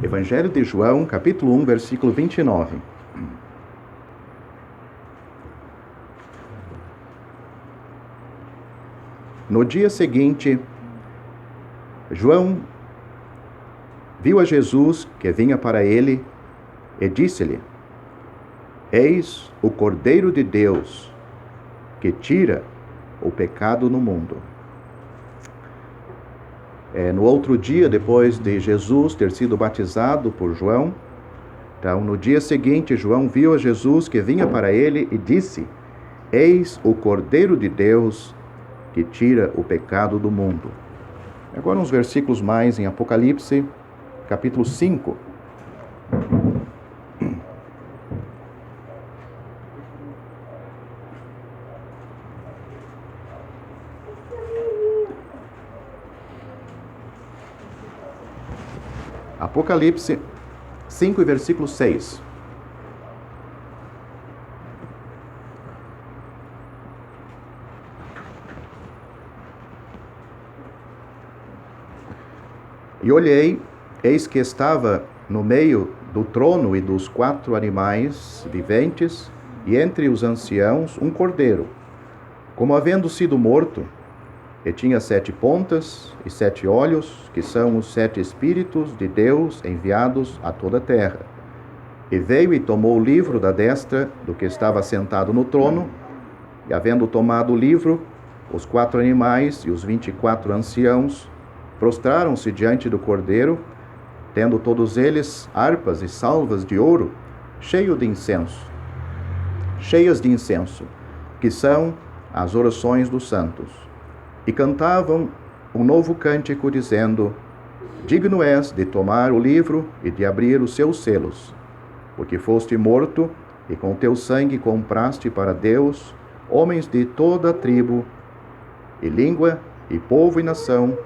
Evangelho de João, capítulo 1, versículo 29. No dia seguinte, João viu a Jesus que vinha para ele e disse-lhe: Eis o Cordeiro de Deus que tira o pecado no mundo. No outro dia, depois de Jesus ter sido batizado por João, então no dia seguinte, João viu a Jesus que vinha para ele e disse: Eis o Cordeiro de Deus que tira o pecado do mundo. Agora uns versículos mais em Apocalipse, capítulo 5. Apocalipse 5 e versículo 6. E olhei, eis que estava no meio do trono e dos 4 animais viventes, e entre os anciãos um cordeiro, como havendo sido morto, e tinha 7 pontas e 7 olhos, que são os 7 Espíritos de Deus enviados a toda a terra. E veio e tomou o livro da destra do que estava sentado no trono, e havendo tomado o livro, os 4 animais e os 24 anciãos prostraram-se diante do cordeiro, tendo todos eles harpas e salvas de ouro, cheias de incenso, que são as orações dos santos. E cantavam um novo cântico, dizendo: Digno és de tomar o livro e de abrir os seus selos, porque foste morto, e com teu sangue compraste para Deus homens de toda a tribo, e língua, e povo e nação,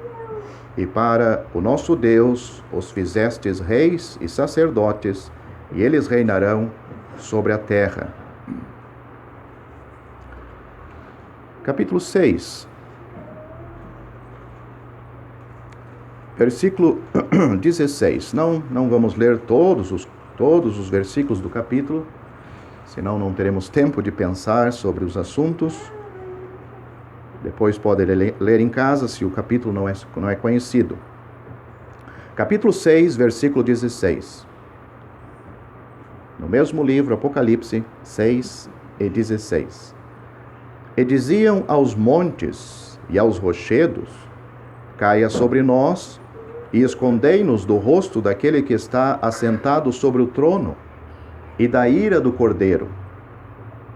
e para o nosso Deus os fizestes reis e sacerdotes, e eles reinarão sobre a terra. Capítulo 6. Versículo 16. Não vamos ler todos os versículos do capítulo, senão não teremos tempo de pensar sobre os assuntos. Depois pode ler em casa se o capítulo não é conhecido. Capítulo 6, versículo 16. No mesmo livro, Apocalipse 6 e 16. E diziam aos montes e aos rochedos: Caia sobre nós e escondei-nos do rosto daquele que está assentado sobre o trono e da ira do Cordeiro,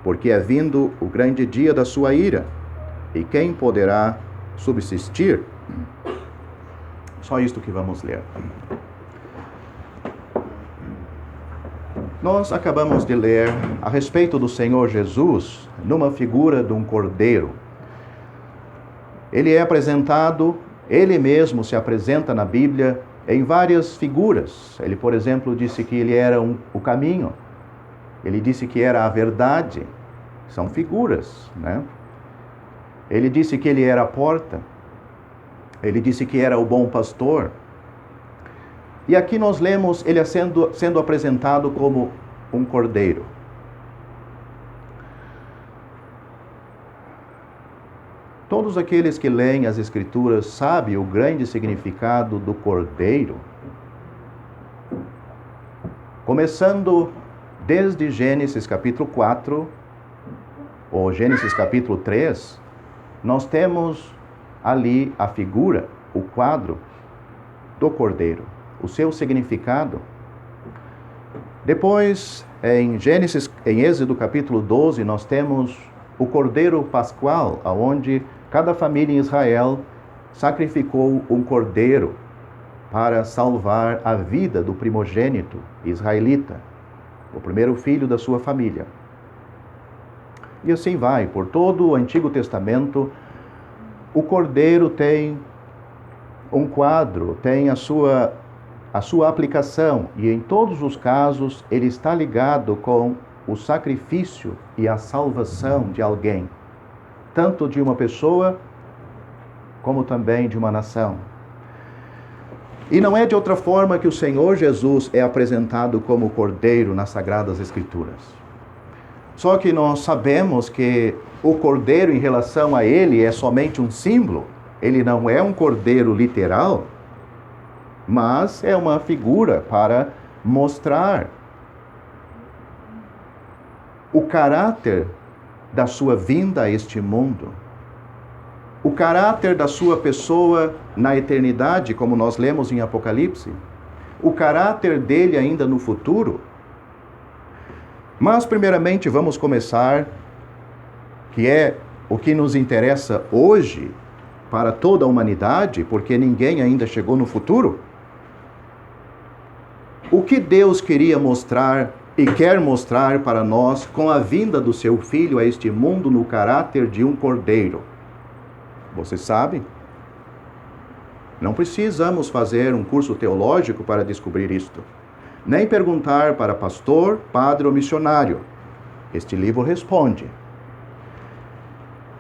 porque é vindo o grande dia da sua ira, e quem poderá subsistir? Só isto que vamos ler. Nós acabamos de ler a respeito do Senhor Jesus numa figura de um cordeiro. Ele é apresentado, ele mesmo se apresenta na Bíblia em várias figuras. Ele, por exemplo, disse que ele era o caminho. Ele disse que era a verdade. São figuras, né? Ele disse que ele era a porta. Ele disse que era o bom pastor. E aqui nós lemos ele sendo apresentado como um cordeiro. Todos aqueles que leem as Escrituras sabem o grande significado do cordeiro. Começando desde Gênesis capítulo 4, ou Gênesis capítulo 3, nós temos ali a figura, o quadro do cordeiro, o seu significado. Depois, em Êxodo capítulo 12, nós temos o cordeiro pascual, onde cada família em Israel sacrificou um cordeiro para salvar a vida do primogênito israelita, o primeiro filho da sua família. E assim vai, por todo o Antigo Testamento, o cordeiro tem um quadro, tem a sua aplicação, e em todos os casos ele está ligado com o sacrifício e a salvação de alguém, tanto de uma pessoa como também de uma nação. E não é de outra forma que o Senhor Jesus é apresentado como Cordeiro nas Sagradas Escrituras. Só que nós sabemos que o Cordeiro, em relação a ele, é somente um símbolo. Ele não é um Cordeiro literal, mas é uma figura para mostrar o caráter da sua vinda a este mundo. O caráter da sua pessoa na eternidade, como nós lemos em Apocalipse. O caráter dele ainda no futuro. Mas, primeiramente, vamos começar, que é o que nos interessa hoje para toda a humanidade, porque ninguém ainda chegou no futuro. O que Deus queria mostrar e quer mostrar para nós com a vinda do seu Filho a este mundo no caráter de um cordeiro? Você sabe? Não precisamos fazer um curso teológico para descobrir isto. Nem perguntar para pastor, padre ou missionário. Este livro responde.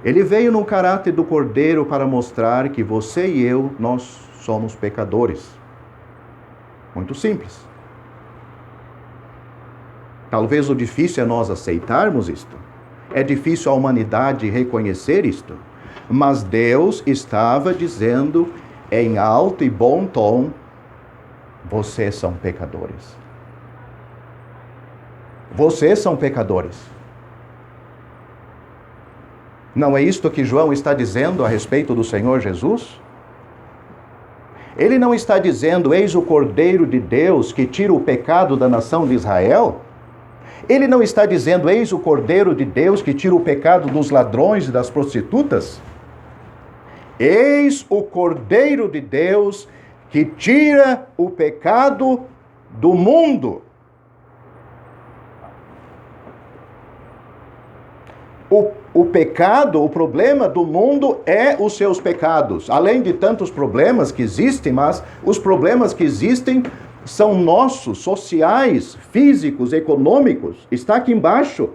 Ele veio no caráter do cordeiro para mostrar que você e eu, nós somos pecadores. Muito simples. Talvez o difícil é nós aceitarmos isto. É difícil a humanidade reconhecer isto. Mas Deus estava dizendo em alto e bom tom: vocês são pecadores. Vocês são pecadores. Não é isto que João está dizendo a respeito do Senhor Jesus? Ele não está dizendo: eis o Cordeiro de Deus que tira o pecado da nação de Israel? Ele não está dizendo: eis o Cordeiro de Deus que tira o pecado dos ladrões e das prostitutas? Eis o Cordeiro de Deus que tira o pecado do mundo. O pecado, o problema do mundo é os seus pecados. Além de tantos problemas que existem, mas os problemas que existem são nossos, sociais, físicos, econômicos. Está aqui embaixo.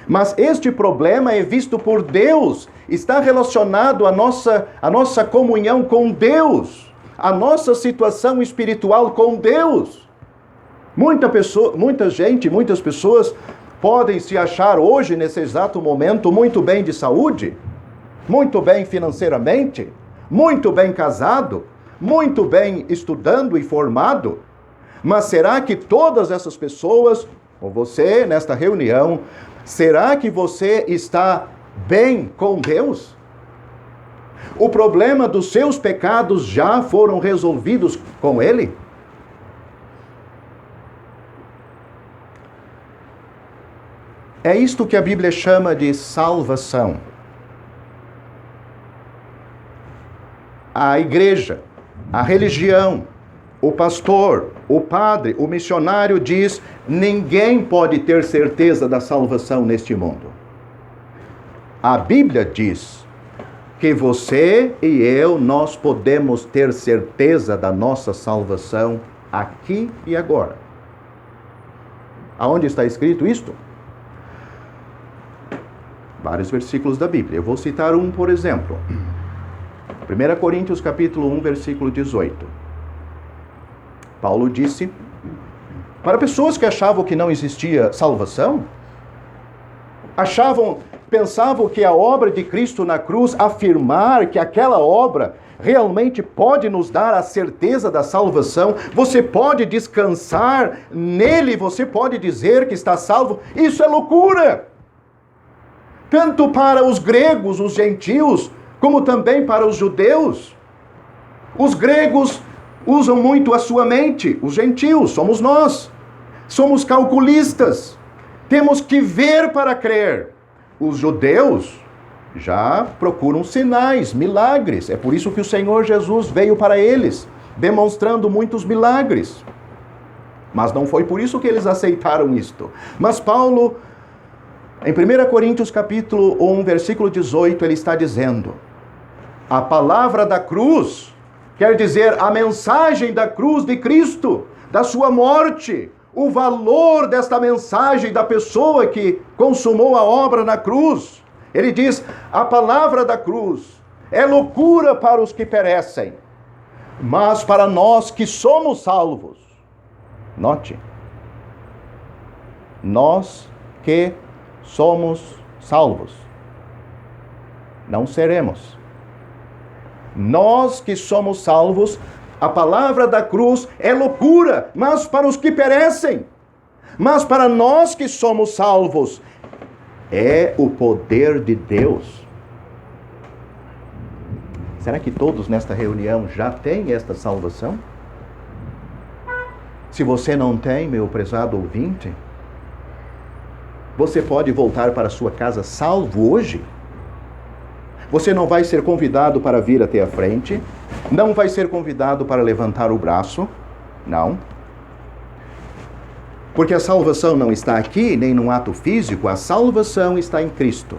Mas este problema é visto por Deus, está relacionado à nossa comunhão com Deus, à nossa situação espiritual com Deus. Muitas pessoas podem se achar hoje, nesse exato momento, muito bem de saúde, muito bem financeiramente, muito bem casado, muito bem estudando e formado. Mas será que todas essas pessoas, ou você nesta reunião, será que você está bem com Deus? O problema dos seus pecados já foram resolvidos com Ele? É isto que a Bíblia chama de salvação. A igreja, a religião, o pastor, o padre, o missionário diz: ninguém pode ter certeza da salvação neste mundo. A Bíblia diz que você e eu, nós podemos ter certeza da nossa salvação aqui e agora. Aonde está escrito isto? Vários versículos da Bíblia. Eu vou citar um, por exemplo. 1 Coríntios capítulo 1, versículo 18. Paulo disse, para pessoas que achavam que não existia salvação, pensavam que a obra de Cristo na cruz, afirmar que aquela obra realmente pode nos dar a certeza da salvação, você pode descansar nele, você pode dizer que está salvo, isso é loucura! Tanto para os gregos, os gentios, como também para os judeus. Os gregos usam muito a sua mente, os gentios, somos nós. Somos calculistas. Temos que ver para crer. Os judeus já procuram sinais, milagres. É por isso que o Senhor Jesus veio para eles, demonstrando muitos milagres. Mas não foi por isso que eles aceitaram isto. Mas Paulo, em 1 Coríntios capítulo 1, versículo 18, ele está dizendo: a palavra da cruz quer dizer a mensagem da cruz de Cristo, da sua morte, o valor desta mensagem da pessoa que consumou a obra na cruz. Ele diz, a palavra da cruz é loucura para os que perecem, Mas para nós que somos salvos, note, nós que somos salvos, não seremos. Nós que somos salvos, a palavra da cruz é loucura, mas para os que perecem. Mas para nós que somos salvos, é o poder de Deus. Será que todos nesta reunião já têm esta salvação? Se você não tem, meu prezado ouvinte, você pode voltar para sua casa salvo hoje. Você não vai ser convidado para vir até a frente, não vai ser convidado para levantar o braço, não. Porque a salvação não está aqui, nem num ato físico, a salvação está em Cristo.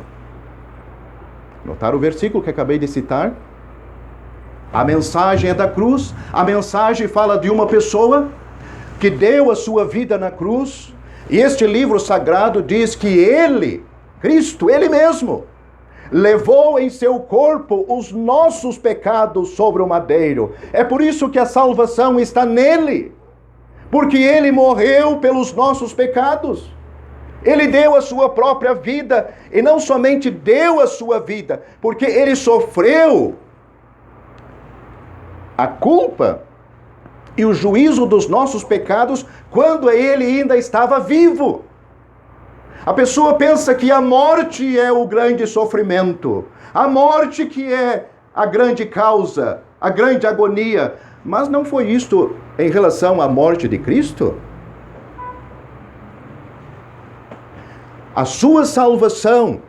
Notaram o versículo que acabei de citar? A mensagem é da cruz, a mensagem fala de uma pessoa que deu a sua vida na cruz, e este livro sagrado diz que Ele, Cristo, Ele mesmo, levou em seu corpo os nossos pecados sobre o madeiro. É por isso que a salvação está nele, porque Ele morreu pelos nossos pecados. Ele deu a sua própria vida, e não somente deu a sua vida, porque Ele sofreu a culpa e o juízo dos nossos pecados quando Ele ainda estava vivo. A pessoa pensa que a morte é o grande sofrimento, a morte que é a grande causa, a grande agonia. Mas não foi isto em relação à morte de Cristo? A sua salvação,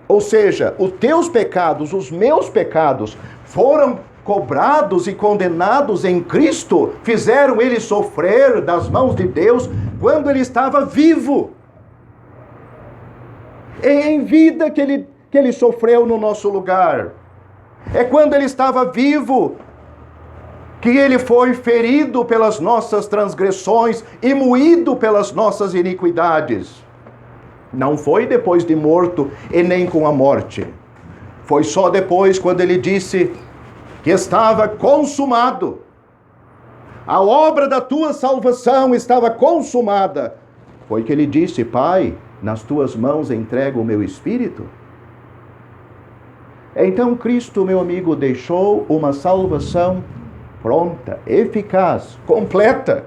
ou seja, os teus pecados, os meus pecados, foram cobrados e condenados em Cristo, fizeram Ele sofrer das mãos de Deus quando Ele estava vivo. É em vida que ele sofreu no nosso lugar. É quando Ele estava vivo que Ele foi ferido pelas nossas transgressões e moído pelas nossas iniquidades. Não foi depois de morto e nem com a morte. Foi só depois quando Ele disse que estava consumado. A obra da tua salvação estava consumada. Foi que Ele disse: Pai, nas tuas mãos entrego o meu espírito. Então Cristo, meu amigo, deixou uma salvação pronta, eficaz, completa.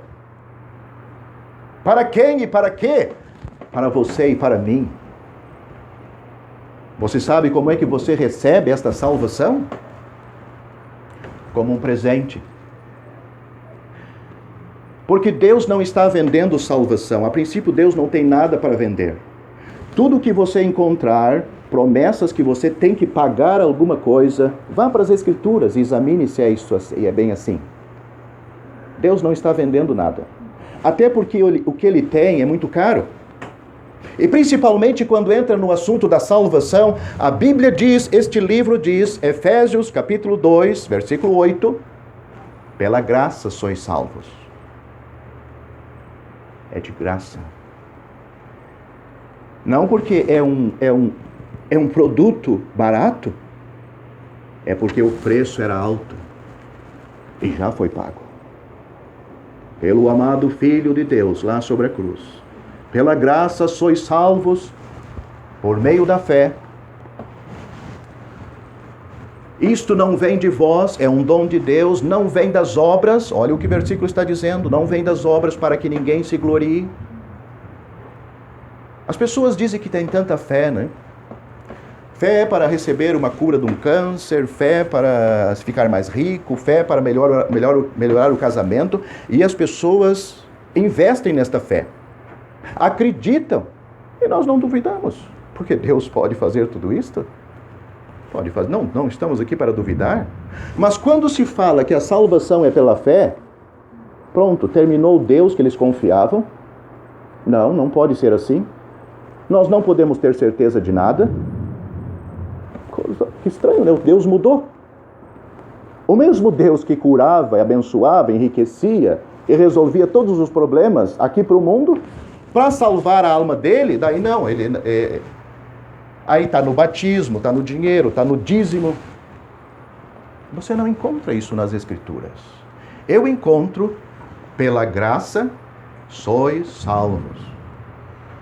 Para quem e para quê? Para você e para mim. Você sabe como é que você recebe esta salvação? Como um presente. Porque Deus não está vendendo salvação. A princípio, Deus não tem nada para vender. Tudo que você encontrar, promessas que você tem que pagar alguma coisa, vá para as Escrituras e examine se é bem assim. Deus não está vendendo nada. Até porque o que Ele tem é muito caro. E principalmente quando entra no assunto da salvação, a Bíblia diz, este livro diz, Efésios capítulo 2, versículo 8, pela graça sois salvos. É de graça. Não porque é um produto barato, é porque o preço era alto e já foi pago. Pelo amado Filho de Deus lá sobre a cruz. Pela graça sois salvos por meio da fé. Isto não vem de vós, é um dom de Deus, não vem das obras. Olha o que o versículo está dizendo, não vem das obras para que ninguém se glorie. As pessoas dizem que tem tanta fé, né? Fé para receber uma cura de um câncer, fé para ficar mais rico, fé para melhorar o casamento. E as pessoas investem nesta fé. Acreditam. E nós não duvidamos. Porque Deus pode fazer tudo isto? Pode fazer. Não estamos aqui para duvidar. Mas quando se fala que a salvação é pela fé, pronto, terminou o Deus que eles confiavam. Não pode ser assim. Nós não podemos ter certeza de nada. Que estranho, né? O Deus mudou. O mesmo Deus que curava, abençoava, enriquecia e resolvia todos os problemas aqui para o mundo, para salvar a alma dele, daí não, aí está no batismo, está no dinheiro, está no dízimo. Você não encontra isso nas Escrituras. eu encontro, pela graça, sois salvos,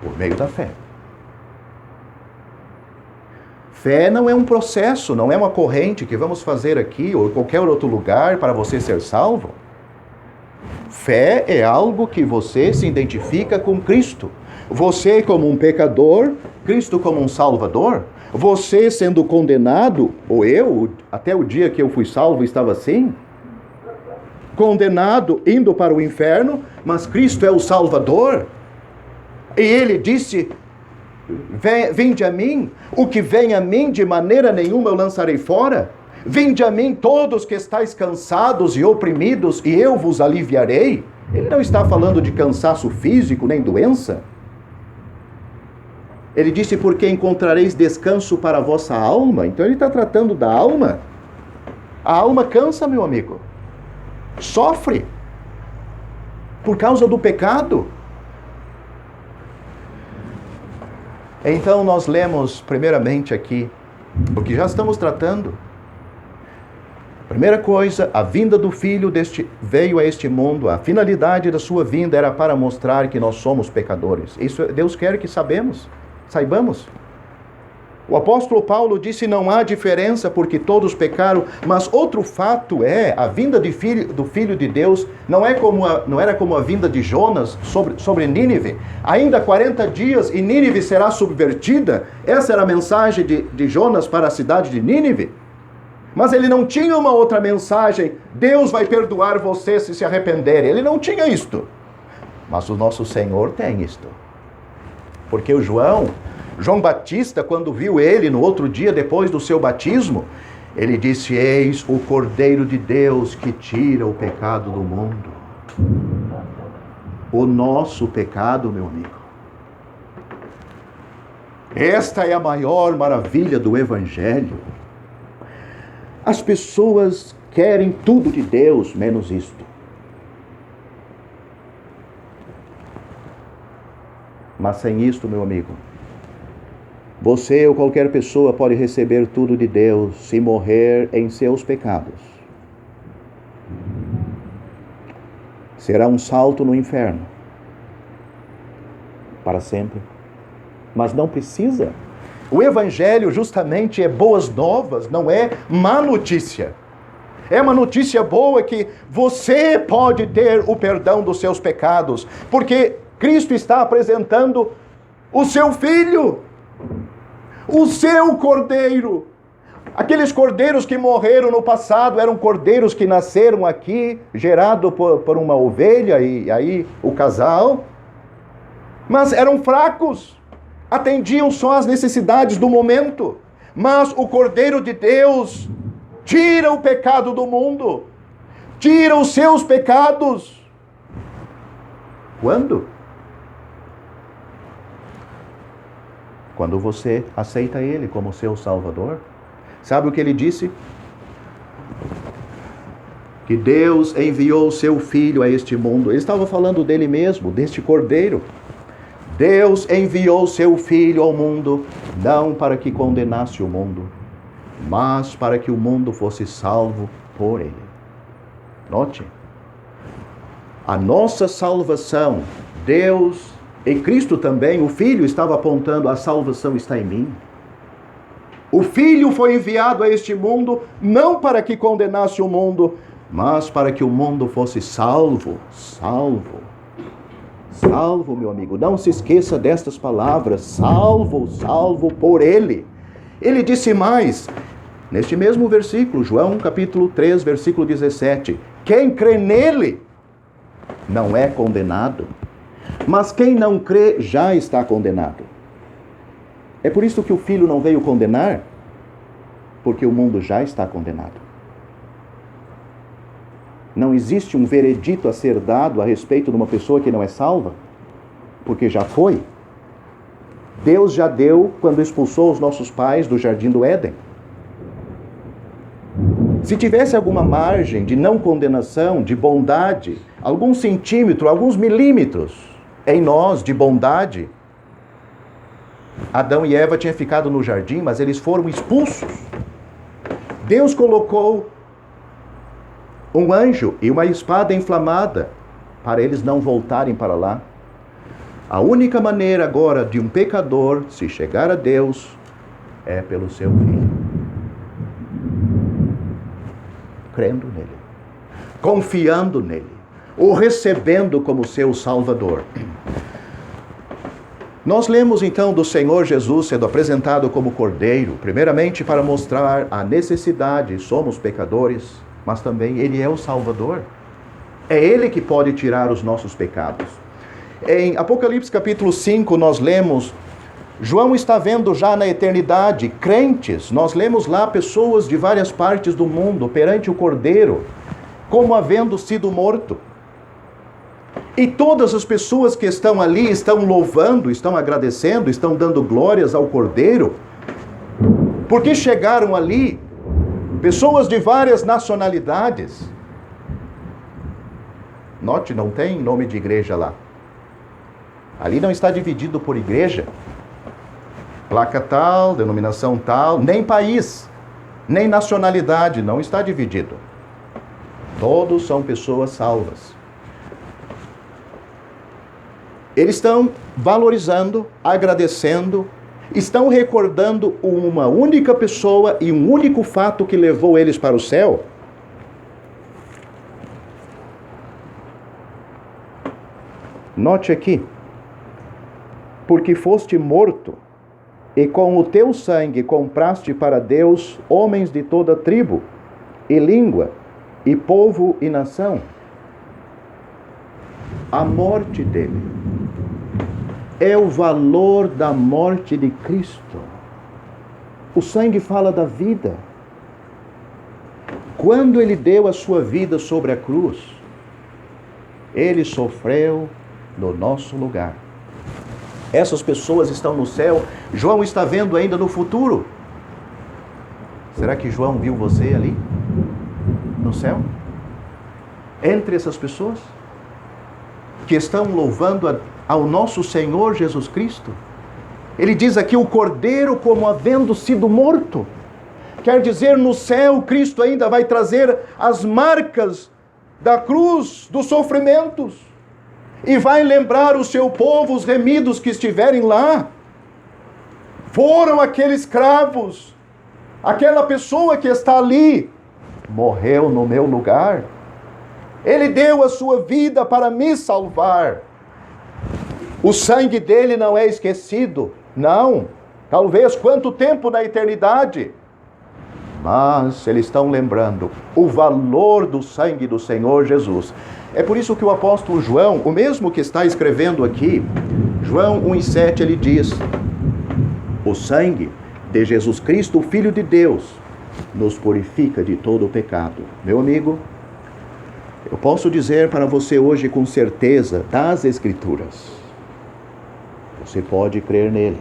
por meio da fé. Fé não é um processo, não é uma corrente que vamos fazer aqui ou em qualquer outro lugar para você ser salvo. Fé é algo que você se identifica com Cristo. Você como um pecador, Cristo como um salvador. Você sendo condenado, ou eu, até o dia que eu fui salvo estava assim, condenado, indo para o inferno, mas Cristo é o Salvador. E Ele disse, vinde a mim, o que vem a mim de maneira nenhuma eu lançarei fora. Vinde a mim todos que estáis cansados e oprimidos, e eu vos aliviarei. Ele não está falando de cansaço físico, nem doença. Ele disse, porque encontrareis descanso para a vossa alma. Então ele está tratando da alma. A alma cansa, meu amigo. Sofre. Por causa do pecado. Então nós lemos primeiramente aqui o que já estamos tratando. Primeira coisa, a vinda do Filho veio a este mundo. A finalidade da sua vinda era para mostrar que nós somos pecadores. Isso Deus quer que saibamos. O apóstolo Paulo disse, não há diferença porque todos pecaram, mas outro fato é, a vinda do Filho de Deus não era como a vinda de Jonas sobre Nínive. Ainda 40 dias e Nínive será subvertida. Essa era a mensagem de Jonas para a cidade de Nínive. Mas ele não tinha uma outra mensagem, Deus vai perdoar você se arrependerem. Ele não tinha isto. Mas o nosso Senhor tem isto. Porque o João Batista, quando viu ele no outro dia depois do seu batismo, ele disse, eis o Cordeiro de Deus que tira o pecado do mundo. O nosso pecado, meu amigo. Esta é a maior maravilha do Evangelho. As pessoas querem tudo de Deus, menos isto. Mas sem isto, meu amigo, você ou qualquer pessoa pode receber tudo de Deus se morrer em seus pecados. Será um salto no inferno. Para sempre. Mas não precisa. O Evangelho justamente é boas novas, não é má notícia. É uma notícia boa que você pode ter o perdão dos seus pecados, porque Cristo está apresentando o seu Filho, o seu Cordeiro. Aqueles cordeiros que morreram no passado eram cordeiros que nasceram aqui, gerado por uma ovelha e aí o casal, mas eram fracos, atendiam só as necessidades do momento. Mas o Cordeiro de Deus tira o pecado do mundo, tira os seus pecados. Quando? Quando você aceita Ele como seu Salvador. Sabe o que ele disse? Que Deus enviou o seu Filho a este mundo. Ele estava falando dele mesmo, deste Cordeiro. Deus enviou o seu Filho ao mundo, não para que condenasse o mundo, mas para que o mundo fosse salvo por Ele. Note, a nossa salvação, Deus e Cristo também, o Filho estava apontando, a salvação está em mim. O Filho foi enviado a este mundo, não para que condenasse o mundo, mas para que o mundo fosse salvo. Salvo, meu amigo. Não se esqueça destas palavras. Salvo por Ele. Ele disse mais, neste mesmo versículo, João capítulo 3, versículo 17. Quem crê nele não é condenado, mas quem não crê já está condenado. É por isso que o Filho não veio condenar, porque o mundo já está condenado. Não existe um veredito a ser dado a respeito de uma pessoa que não é salva, porque já foi. Deus já deu quando expulsou os nossos pais do jardim do Éden. Se tivesse alguma margem de não condenação, de bondade, algum centímetro, alguns milímetros em nós de bondade, Adão e Eva tinham ficado no jardim, mas eles foram expulsos. Deus colocou um anjo e uma espada inflamada, para eles não voltarem para lá. A única maneira agora de um pecador se chegar a Deus é pelo seu Filho. Crendo nele, confiando nele, o recebendo como seu Salvador. Nós lemos então do Senhor Jesus sendo apresentado como Cordeiro, primeiramente para mostrar a necessidade, somos pecadores, mas também Ele é o Salvador. É Ele que pode tirar os nossos pecados. Em Apocalipse capítulo 5 nós lemos, João está vendo já na eternidade crentes, nós lemos lá pessoas de várias partes do mundo perante o Cordeiro, como havendo sido morto. E todas as pessoas que estão ali estão louvando, estão agradecendo, estão dando glórias ao Cordeiro, porque chegaram ali pessoas de várias nacionalidades. Note, não tem nome de igreja lá. Ali não está dividido por igreja, placa tal, denominação tal, nem país, nem nacionalidade, não está dividido. Todos são pessoas salvas. Eles estão valorizando, agradecendo, estão recordando uma única pessoa e um único fato que levou eles para o céu. Note aqui, porque foste morto, e com o teu sangue compraste para Deus homens de toda tribo, e língua, e povo e nação. A morte dele é o valor da morte de Cristo. O sangue fala da vida. Quando ele deu a sua vida sobre a cruz, ele sofreu no nosso lugar. Essas pessoas estão no céu. João está vendo ainda no futuro. Será que João viu você ali? No céu? Entre essas pessoas que estão louvando ao nosso Senhor Jesus Cristo? Ele diz aqui o Cordeiro como havendo sido morto. Quer dizer, no céu Cristo ainda vai trazer as marcas da cruz, dos sofrimentos, e vai lembrar o seu povo, os remidos que estiverem lá. Foram aqueles cravos, aquela pessoa que está ali, morreu no meu lugar. Ele deu a sua vida para me salvar. O sangue dele não é esquecido, não. Talvez quanto tempo na eternidade. Mas eles estão lembrando o valor do sangue do Senhor Jesus. É por isso que o apóstolo João, o mesmo que está escrevendo aqui, João 1,7, ele diz: o sangue de Jesus Cristo, o Filho de Deus, nos purifica de todo o pecado. Meu amigo, eu posso dizer para você hoje com certeza das Escrituras, você pode crer nele,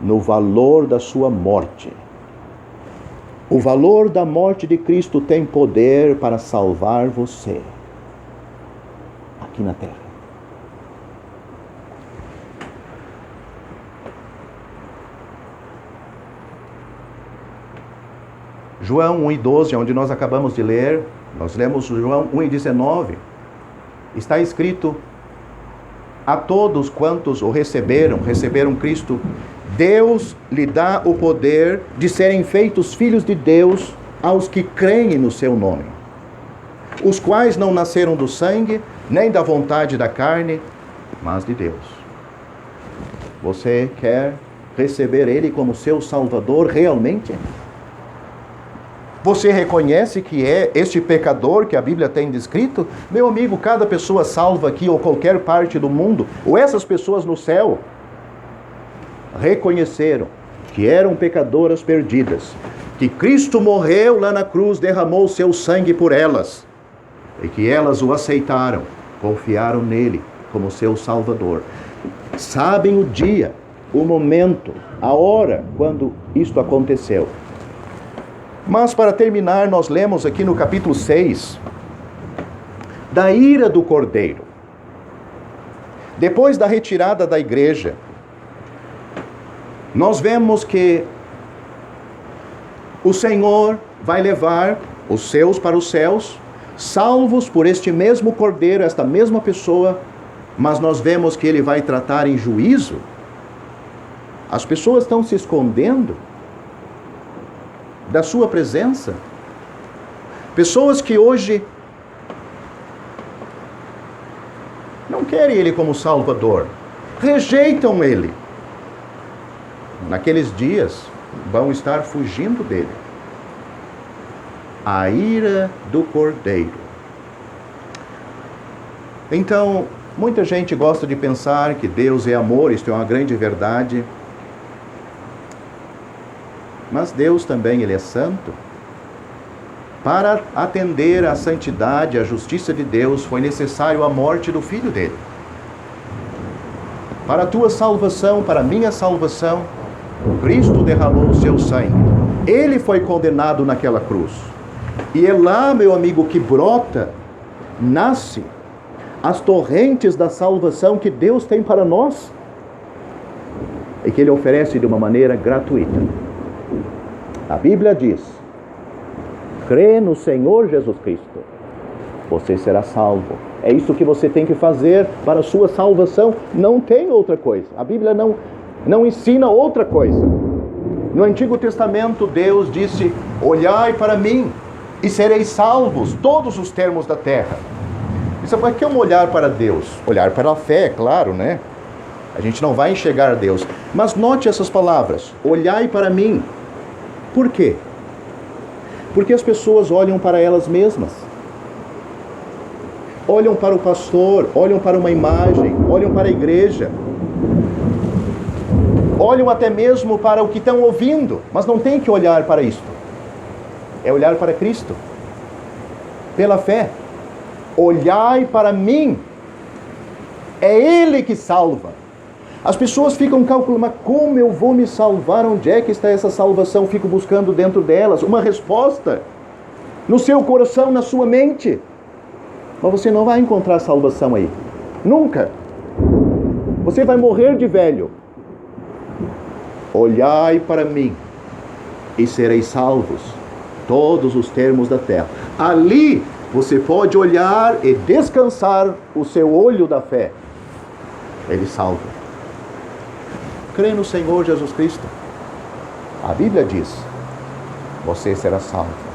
no valor da sua morte. O valor da morte de Cristo tem poder para salvar você aqui na terra. João 1,12, onde nós acabamos de ler, nós lemos João 1,19, está escrito: a todos quantos o receberam Cristo, Deus lhe dá o poder de serem feitos filhos de Deus aos que creem no seu nome, os quais não nasceram do sangue, nem da vontade da carne, mas de Deus. Você quer receber Ele como seu Salvador realmente? Você reconhece que é este pecador que a Bíblia tem descrito? Meu amigo, cada pessoa salva aqui ou qualquer parte do mundo, ou essas pessoas no céu, reconheceram que eram pecadoras perdidas, que Cristo morreu lá na cruz, derramou seu sangue por elas, e que elas o aceitaram, confiaram nele como seu Salvador. Sabem o dia, o momento, a hora quando isto aconteceu. Mas para terminar, nós lemos aqui no capítulo 6 da ira do Cordeiro. Depois da retirada da igreja, nós vemos que o Senhor vai levar os seus para os céus, salvos por este mesmo Cordeiro, esta mesma pessoa, mas nós vemos que ele vai tratar em juízo. As pessoas estão se escondendo da sua presença. Pessoas que hoje não querem ele como Salvador, rejeitam ele. Naqueles dias vão estar fugindo dele. A ira do Cordeiro. Então, muita gente gosta de pensar que Deus é amor, isto é uma grande verdade. Mas Deus também, ele é santo. Para atender à santidade, à justiça de Deus, foi necessário a morte do Filho dele. Para a tua salvação, para a minha salvação, Cristo derramou o seu sangue. Ele foi condenado naquela cruz. E é lá, meu amigo, que brota, nasce as torrentes da salvação que Deus tem para nós e que Ele oferece de uma maneira gratuita. A Bíblia diz: crê no Senhor Jesus Cristo, você será salvo. É isso que você tem que fazer para a sua salvação. Não tem outra coisa. A Bíblia não ensina outra coisa. No Antigo Testamento, Deus disse: olhai para mim e sereis salvos, todos os termos da terra. Isso é que é um olhar para Deus. Olhar para a fé, é claro, né? A gente não vai enxergar Deus. Mas note essas palavras: olhai para mim. Por quê? Porque as pessoas olham para elas mesmas. Olham para o pastor, olham para uma imagem, olham para a igreja. Olham até mesmo para o que estão ouvindo, mas não tem que olhar para isto. É olhar para Cristo. Pela fé. Olhai para mim. É Ele que salva. As pessoas ficam calculando: mas como eu vou me salvar? Onde é que está essa salvação? Fico buscando dentro delas uma resposta. No seu coração, na sua mente. Mas você não vai encontrar salvação aí. Nunca. Você vai morrer de velho. Olhai para mim e sereis salvos, todos os termos da terra. Ali você pode olhar e descansar o seu olho da fé. Ele salva. Crê no Senhor Jesus Cristo. A Bíblia diz: você será salvo.